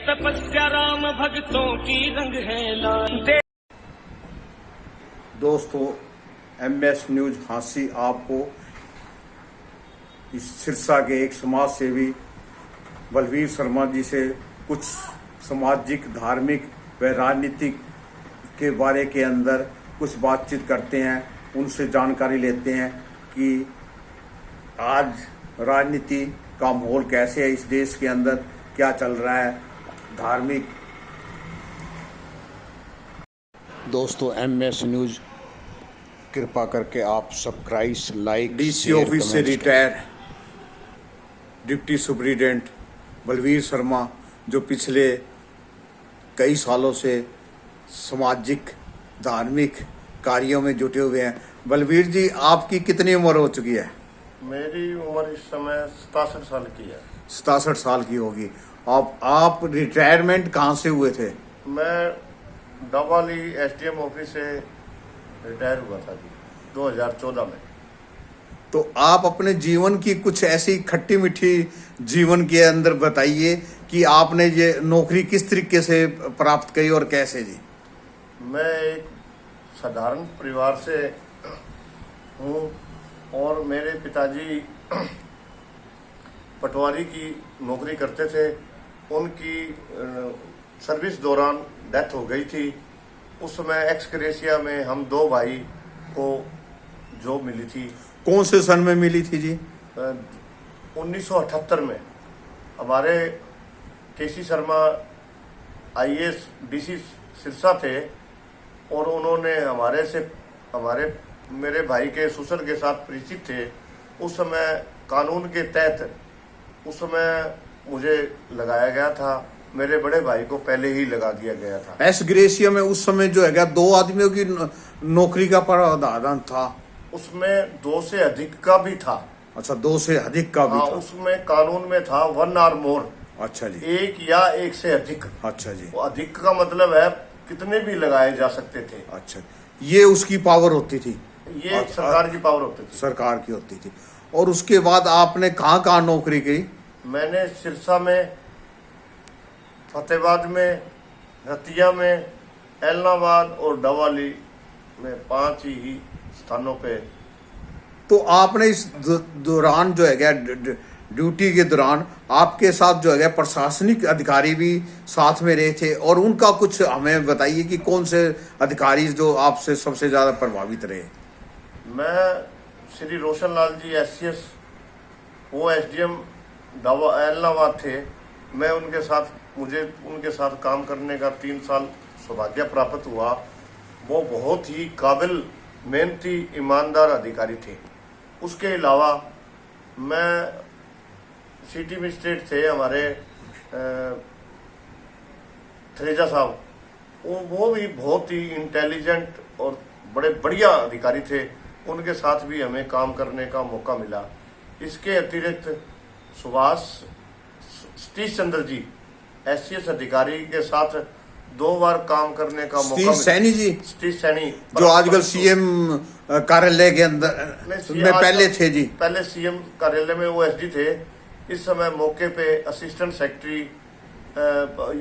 तपस्या राम भक्तों की रंग है लाल। दोस्तों, MS न्यूज हांसी आपको इस सिरसा के एक समाज सेवी बलवीर शर्मा जी से कुछ सामाजिक, धार्मिक व राजनीतिक के बारे के अंदर कुछ बातचीत करते हैं, उनसे जानकारी लेते हैं कि आज राजनीति का माहौल कैसे है, इस देश के अंदर क्या चल रहा है, धार्मिक। दोस्तों, MS न्यूज कृपा करके आप सब्सक्राइब, लाइक, DC ऑफिस से retire deputy superintendent Balbir Sharma, जो पिछले कई सालों से सामाजिक, धार्मिक कार्यों में जुटे हुए हैं। बलवीर जी, आपकी कितनी उम्र हो चुकी है? मेरी उम्र इस समय 67 साल की है। 67 साल की होगी। आप रिटायरमेंट कहाँ से हुए थे? मैं डबाली SDM ऑफिस से रिटायर हुआ था जी 2014 में। तो आप अपने जीवन की कुछ ऐसी खट्टी मीठी जीवन के अंदर बताइए कि आपने ये नौकरी किस तरीके से प्राप्त की और कैसे जी? मैं एक साधारण परिवार से हूँ और मेरे पिताजी पटवारी की नौकरी करते थे। उनकी सर्विस दौरान डेथ हो गई थी। उस समय एक्स ग्रेशिया में हम दो भाई को जॉब मिली थी। कौन से सन में मिली थी जी? 1978 में। हमारे KC Sharma IAS DC Sirsa थे और उन्होंने मेरे भाई के ससुर के साथ परिचित थे। उस समय कानून के तहत उस समय मुझे लगाया गया था। मेरे बड़े भाई को पहले ही लगा दिया गया था। एस ग्रेशिया में उस समय जो है 2 आदमियों की नौकरी का प्रावधान था। उसमें 2 से अधिक का भी था। अच्छा, 2 से अधिक का भी था। उसमें कानून में था 1 और मोर। अच्छा जी। एक या एक से अधिक। अच्छा जी। अधिक का मतलब है कितने भी लगाए जा सकते थे। अच्छा, ये उसकी पावर होती थी? ये सरकार की पावर होती थी। सरकार की होती थी। और उसके बाद आपने कहाँ नौकरी की? मैंने सिरसा में, फतेहाबाद में, रतिया में, एलनाबाद और डवाली में 5 ही स्थानों पे। तो आपने इस दौरान जो है ड्यूटी के दौरान आपके साथ जो है प्रशासनिक अधिकारी भी साथ में रहे थे, और उनका कुछ हमें बताइए कि कौन से अधिकारी जो आपसे सबसे ज्यादा प्रभावित रहे? मैं श्री रोशन लाल जी SCS, वो SDM एलनाबाद थे। मुझे उनके साथ काम करने का 3 साल सौभाग्य प्राप्त हुआ। वो बहुत ही काबिल, मेहनती, ईमानदार अधिकारी थे। उसके अलावा मैं सिटी मजिस्ट्रेट थे हमारे थ्रेजा साहब, वो भी बहुत ही इंटेलिजेंट और बड़े बढ़िया अधिकारी थे। उनके साथ भी हमें काम करने का मौका मिला। इसके अतिरिक्त सुभाष सतीश चंद्र जी SCS अधिकारी के साथ 2 बार काम करने का मौका मिला। सतीश सैनी जो आजकल CM कार्यालय के अंदर में पहले थे जी। पहले CM कार्यालय में वो SD थे। इस समय मौके पे असिस्टेंट सेक्रेटरी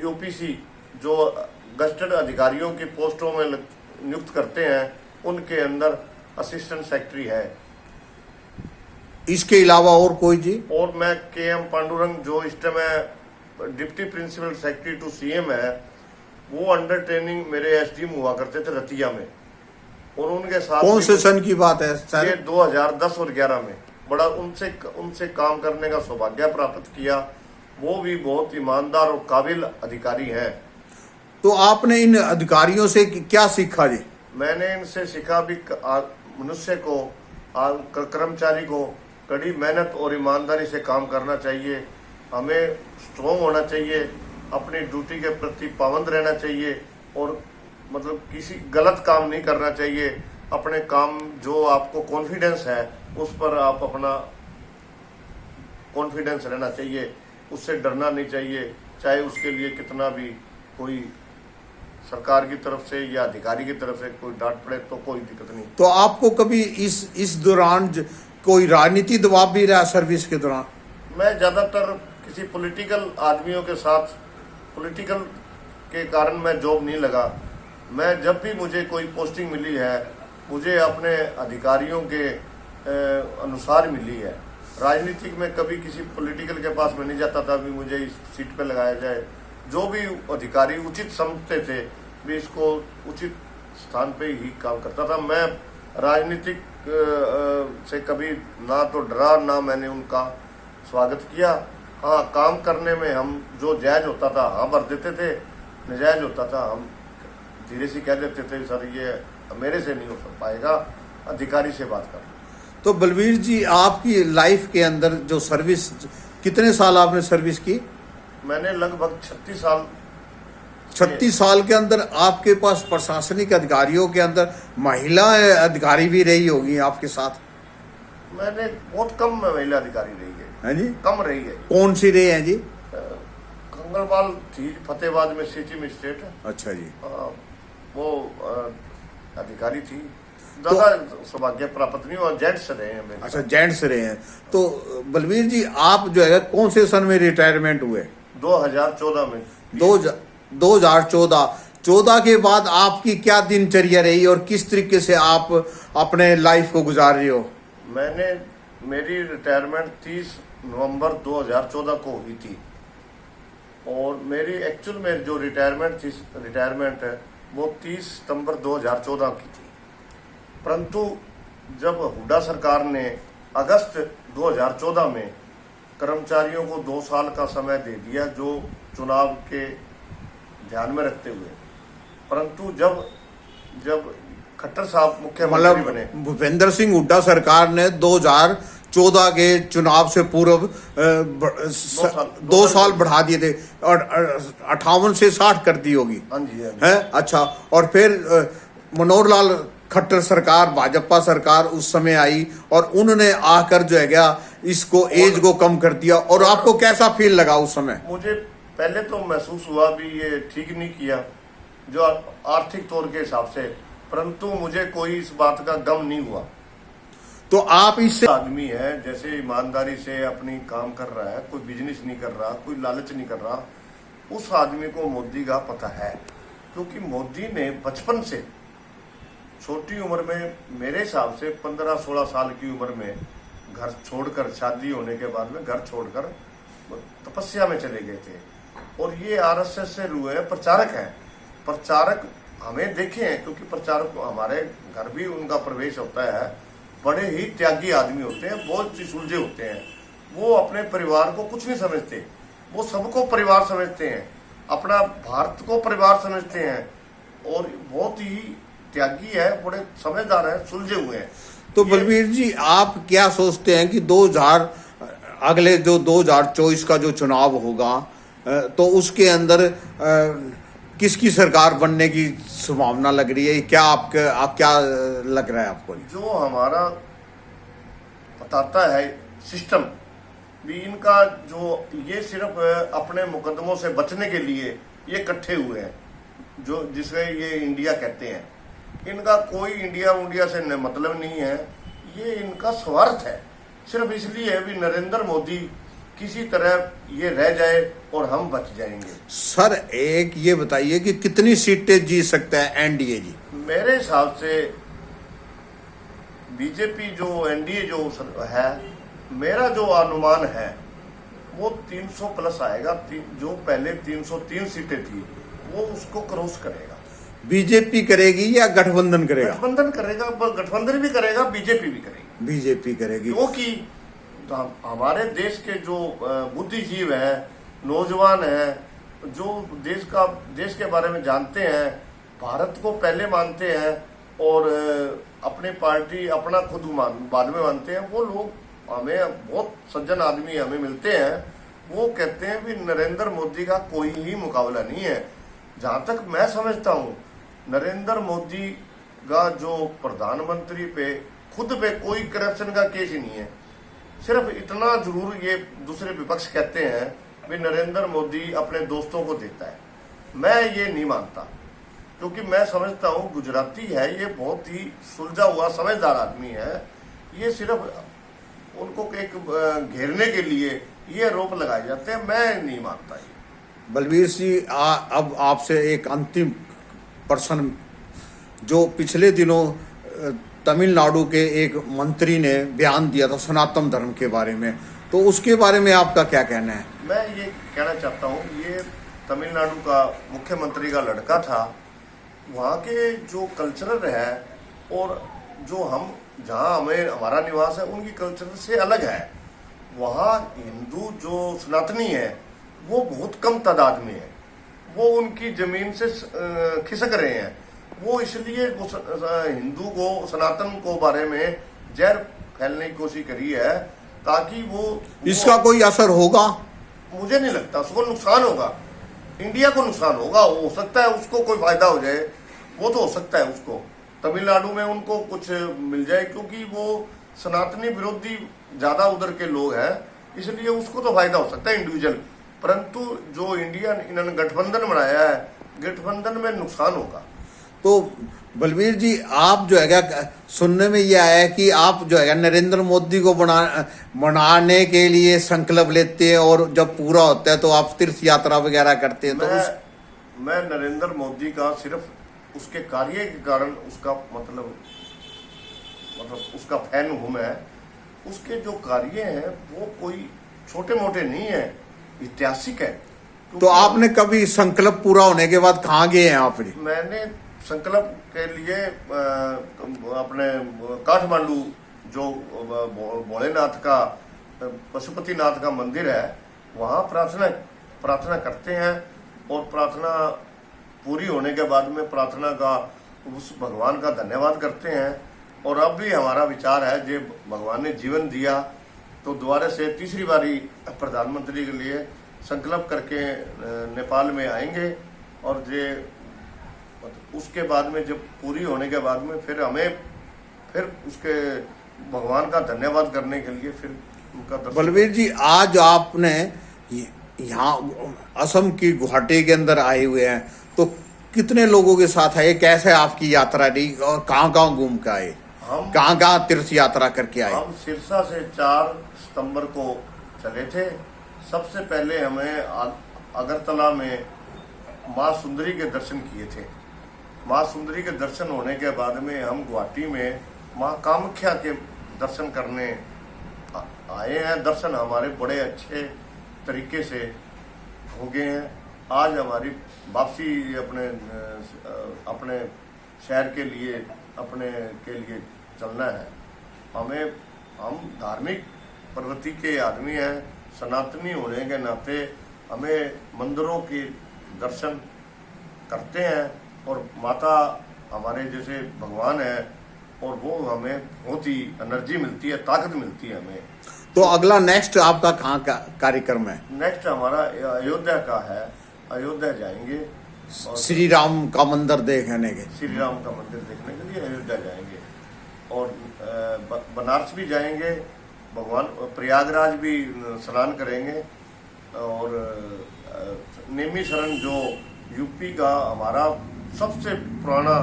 UPC जो गस्टेड अधिकारियों की पोस्टों में नियुक्त करते हैं, उनके अंदर असिस्टेंट सेक्रेटरी है। इसके अलावा और कोई जी? और मैं KM पांडुरंग, जो इस समय deputy principal secretary to CM है, वो अंडर ट्रेनिंग मेरे SDM हुआ करते थे रतिया में। और उनके साथ कौन से सन की बात है सर? ये 2010 और 11 में बड़ा उनसे काम करने का सौभाग्य प्राप्त किया। वो भी बहुत ईमानदार और काबिल अधिकारी हैं। तो आपने इन अधिकारियों से क्या सीखा जी? मैंने इनसे सीखा भी मनुष्य को, कर्मचारी को कड़ी मेहनत और ईमानदारी से काम करना चाहिए। हमें स्ट्रॉन्ग होना चाहिए, अपनी ड्यूटी के प्रति पाबंद रहना चाहिए और मतलब किसी गलत काम नहीं करना चाहिए। अपने काम जो आपको कॉन्फिडेंस है उस पर आप अपना कॉन्फिडेंस रहना चाहिए, उससे डरना नहीं चाहिए। चाहे उसके लिए कितना भी कोई सरकार की तरफ से या अधिकारी की तरफ से कोई डांट पड़े तो कोई दिक्कत नहीं। तो आपको कभी इस दौरान कोई राजनीति दबाव भी रहा सर्विस के दौरान? मैं ज्यादातर किसी पॉलिटिकल आदमियों के साथ पॉलिटिकल के कारण मैं जॉब नहीं लगा। मैं जब भी मुझे कोई पोस्टिंग मिली है, मुझे अपने अधिकारियों के अनुसार मिली है। राजनीतिक में कभी किसी पॉलिटिकल के पास में नहीं जाता था भी मुझे इस सीट पे लगाया जाए। जो भी अधिकारी उचित समझते थे भी इसको उचित स्थान पे ही काम करता था। मैं राजनीतिक से कभी ना तो डरा, ना मैंने उनका स्वागत किया। हाँ, काम करने में हम जो जायज होता था हाँ भर देते थे, नजायज होता था हम धीरे से कह देते थे सर ये मेरे से नहीं हो पाएगा, अधिकारी से बात कर। तो बलवीर जी, आपकी लाइफ के अंदर जो सर्विस, कितने साल आपने सर्विस की? मैंने लगभग 36 साल। 36 साल के अंदर आपके पास प्रशासनिक अधिकारियों के अंदर महिला अधिकारी भी रही होगी आपके साथ? मैंने बहुत कम महिला अधिकारी रही है जी, कम रही है। कौन सी रही है जी? कंगलपाल थी फतेहाबाद में, सिटी मजिस्ट्रेट। अच्छा जी। वो अधिकारी थी, ज्यादा सौभाग्य प्राप्त नहीं, और जेंट्स रहे हैं मेरे। अच्छा, जेंट्स रहे हैं। तो बलवीर जी, आप जो है कौन से सन में रिटायरमेंट हुए? 2014 में। 2014 के बाद आपकी क्या दिनचर्या रही और किस तरीके से आप अपने लाइफ को गुजार रहे हो? मेरी रिटायरमेंट 30 नवंबर 2014 को हुई थी, और मेरी एक्चुअल में जो रिटायरमेंट है वो 30 सितंबर 2014 की थी। परंतु जब हुड्डा सरकार ने अगस्त 2014 में कर्मचारियों को 2 साल का समय दे दिया, जो चुनाव के ध्यान में रखते हुए, परंतु जब खट्टर साहब मुख्यमंत्री बने, भूपेंद्र सिंह हुड्डा सरकार ने 2014 के चुनाव से पूर्व 2 साल बढ़ा दिए थे और 58 से 60 कर दी होगी। हाँ जी, है। अच्छा, और फिर मनोहर लाल खट्टर सरकार, भाजपा सरकार उस समय आई और उन्होंने आकर जो है क्या इसको एज को कम कर दिया। और आपको कैसा फील लगा उस समय? मुझे पहले तो महसूस हुआ भी ये ठीक नहीं किया जो आर्थिक तौर के हिसाब से, परंतु मुझे कोई इस बात का गम नहीं हुआ। तो आप इससे आदमी है जैसे ईमानदारी से अपनी काम कर रहा है, कोई बिजनेस नहीं कर रहा, कोई लालच नहीं कर रहा, उस आदमी को मोदी का पता है। क्योंकि मोदी ने बचपन से छोटी उम्र में, मेरे हिसाब से 15-16 साल की उम्र में घर छोड़कर, शादी होने के बाद में घर छोड़कर तपस्या में चले गए थे। और ये आरएसएस से रुए प्रचारक हैं। प्रचारक हमें देखे हैं, क्योंकि प्रचारक हमारे घर भी उनका प्रवेश होता है। बड़े ही त्यागी आदमी होते हैं, बहुत ही सुलझे होते हैं। वो अपने परिवार को कुछ नहीं समझते, वो सबको परिवार समझते हैं, अपना भारत को परिवार समझते हैं, और बहुत ही त्यागी है, बड़े समझदार हैं, सुलझे हुए हैं। तो बलवीर जी, आप क्या सोचते हैं कि अगले जो 2024 का जो चुनाव होगा, तो उसके अंदर किसकी सरकार बनने की संभावना लग रही है? क्या लग रहा है आपको? जो हमारा बताता है सिस्टम भी, इनका जो ये सिर्फ अपने मुकदमों से बचने के लिए ये इकट्ठे हुए हैं, जो जिसे ये इंडिया कहते हैं। इनका कोई इंडिया से मतलब नहीं है, ये इनका स्वार्थ है। सिर्फ इसलिए भी नरेंद्र मोदी किसी तरह ये रह जाए और हम बच जाएंगे। सर, एक ये बताइए कि कितनी सीटें जीत सकता है एनडीए जी? मेरे हिसाब से बीजेपी जो एनडीए जो है, मेरा जो अनुमान है वो 300 प्लस आएगा। जो पहले 303 सीटें थी वो उसको क्रॉस करेगा। बीजेपी करेगी या गठबंधन करेगा? गठबंधन करेगा, गठबंधन भी करेगा, बीजेपी भी करेगी। बीजेपी करेगी, क्योंकि तो हमारे देश के जो बुद्धिजीव हैं, नौजवान हैं, जो देश के बारे में जानते हैं, भारत को पहले मानते हैं और अपनी पार्टी अपना खुद बाद में मानते हैं, वो लोग हमें बहुत सज्जन आदमी हमें मिलते हैं। वो कहते हैं भी नरेंद्र मोदी का कोई ही मुकाबला नहीं है। जहां तक मैं समझता हूँ, नरेंद्र मोदी का जो प्रधानमंत्री पे खुद पे कोई करप्शन का केस ही नहीं है। सिर्फ इतना जरूर ये दूसरे विपक्ष कहते हैं भी नरेंद्र मोदी अपने दोस्तों को देता है। मैं ये नहीं मानता, क्योंकि मैं समझता हूँ गुजराती है, ये बहुत ही सुलझा हुआ समझदार आदमी है। ये सिर्फ उनको एक घेरने के लिए ये आरोप लगाए जाते हैं। मैं नहीं मानता ये। बलवीर जी, अब आपसे एक अंतिम प्रश्न, जो पिछले दिनों तमिलनाडु के एक मंत्री ने बयान दिया था सनातन धर्म के बारे में, तो उसके बारे में आपका क्या कहना है? मैं ये कहना चाहता हूँ, ये तमिलनाडु का मुख्यमंत्री का लड़का था। वहाँ के जो कल्चरल है और जो हम जहाँ हमें हमारा निवास है उनकी कल्चर से अलग है। वहाँ हिंदू जो सनातनी है वो बहुत कम तादाद में है। वो उनकी जमीन से खिसक रहे हैं। वो इसलिए वो हिंदू को, सनातन को बारे में जहर फैलने की कोशिश करी है ताकि वो इसका कोई असर होगा? मुझे नहीं लगता। उसको नुकसान होगा, इंडिया को नुकसान होगा। हो सकता है उसको कोई फायदा हो जाए, वो तो हो सकता है उसको तमिलनाडु में उनको कुछ मिल जाए, क्योंकि वो सनातनी विरोधी ज्यादा उधर के लोग हैं, इसलिए उसको तो फायदा हो सकता है इंडिविजुअल। परंतु जो इंडिया इन्होंने गठबंधन बनाया है, गठबंधन में नुकसान होगा। तो बलवीर जी, आप जो है सुनने में ये आया है कि आप जो है नरेंद्र मोदी को बनाने के लिए संकल्प लेते हैं और जब पूरा होता है तो आप तीर्थ यात्रा वगैरह करते हैं। मैं नरेंद्र मोदी का सिर्फ उसके कार्य के कारण उसका मतलब उसका फैन हूं मैं। उसके जो कार्य हैं वो कोई छोटे मोटे नहीं है, ऐतिहासिक है। तो आपने कभी संकल्प पूरा होने के बाद कहाँ गए हैं आप? मैंने संकल्प के लिए अपने काठमांडू जो भोलेनाथ का, पशुपतिनाथ का मंदिर है, वहाँ प्रार्थना करते हैं और प्रार्थना पूरी होने के बाद में प्रार्थना का उस भगवान का धन्यवाद करते हैं। और अब भी हमारा विचार है, जो भगवान ने जीवन दिया तो दोबारा से तीसरी बारी प्रधानमंत्री के लिए संकल्प करके नेपाल में आएंगे। और जे उसके बाद में जब पूरी होने के बाद में फिर उसके भगवान का धन्यवाद करने के लिए फिर उनका दर्शन। बलवीर जी, आज आपने यहाँ असम की गुवाहाटी के अंदर आए हुए हैं, तो कितने लोगों के साथ आए? कैसे आपकी यात्रा रही और कहाँ घूम के आए? हम कहाँ तीर्थ यात्रा करके आए? हम सिरसा से 4 सितंबर को चले थे। सबसे पहले हमें अगरतला में माँ सुंदरी के दर्शन किए थे। माँ सुंदरी के दर्शन होने के बाद में हम गुवाहाटी में माँ कामाख्या के दर्शन करने आए हैं। दर्शन हमारे बड़े अच्छे तरीके से हो गए हैं। आज हमारी वापसी अपने शहर के लिए चलना है। हम धार्मिक प्रवृत्ति के आदमी हैं। सनातनी होने के नाते हमें मंदिरों के दर्शन करते हैं और माता हमारे जैसे भगवान है और वो हमें बहुत ही एनर्जी मिलती है, ताकत मिलती है हमें। तो अगला नेक्स्ट आपका कहाँ का कार्यक्रम है? नेक्स्ट हमारा अयोध्या का है। अयोध्या जाएंगे और श्री राम का मंदिर देखने के लिए अयोध्या जाएंगे और बनारस भी जाएंगे, भगवान प्रयागराज भी स्नान करेंगे। और नेमिशरण जो यूपी का हमारा सबसे पुराना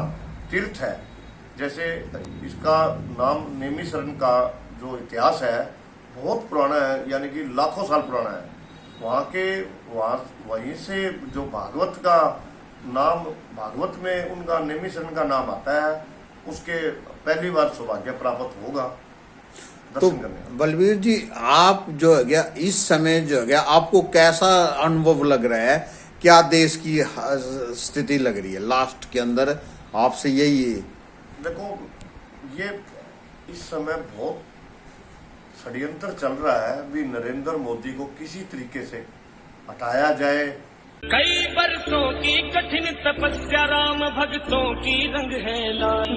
तीर्थ है, जैसे इसका नाम नेमिशरण का जो इतिहास है बहुत पुराना है, यानी कि लाखों साल पुराना है। वहीं से जो भागवत में उनका नेमिशरण का नाम आता है, उसके पहली बार सौभाग्य प्राप्त होगा तो दर्शन करने। बलवीर जी, आप जो है गया इस समय जो है गया आपको कैसा अनुभव लग रहा है? क्या देश की स्थिति लग रही है लास्ट के अंदर? आपसे यही है। देखो, ये इस समय बहुत षड्यंत्र चल रहा है भी नरेंद्र मोदी को किसी तरीके से हटाया जाए। कई बरसों की कठिन तपस्या राम भक्तों की रंग है लाल।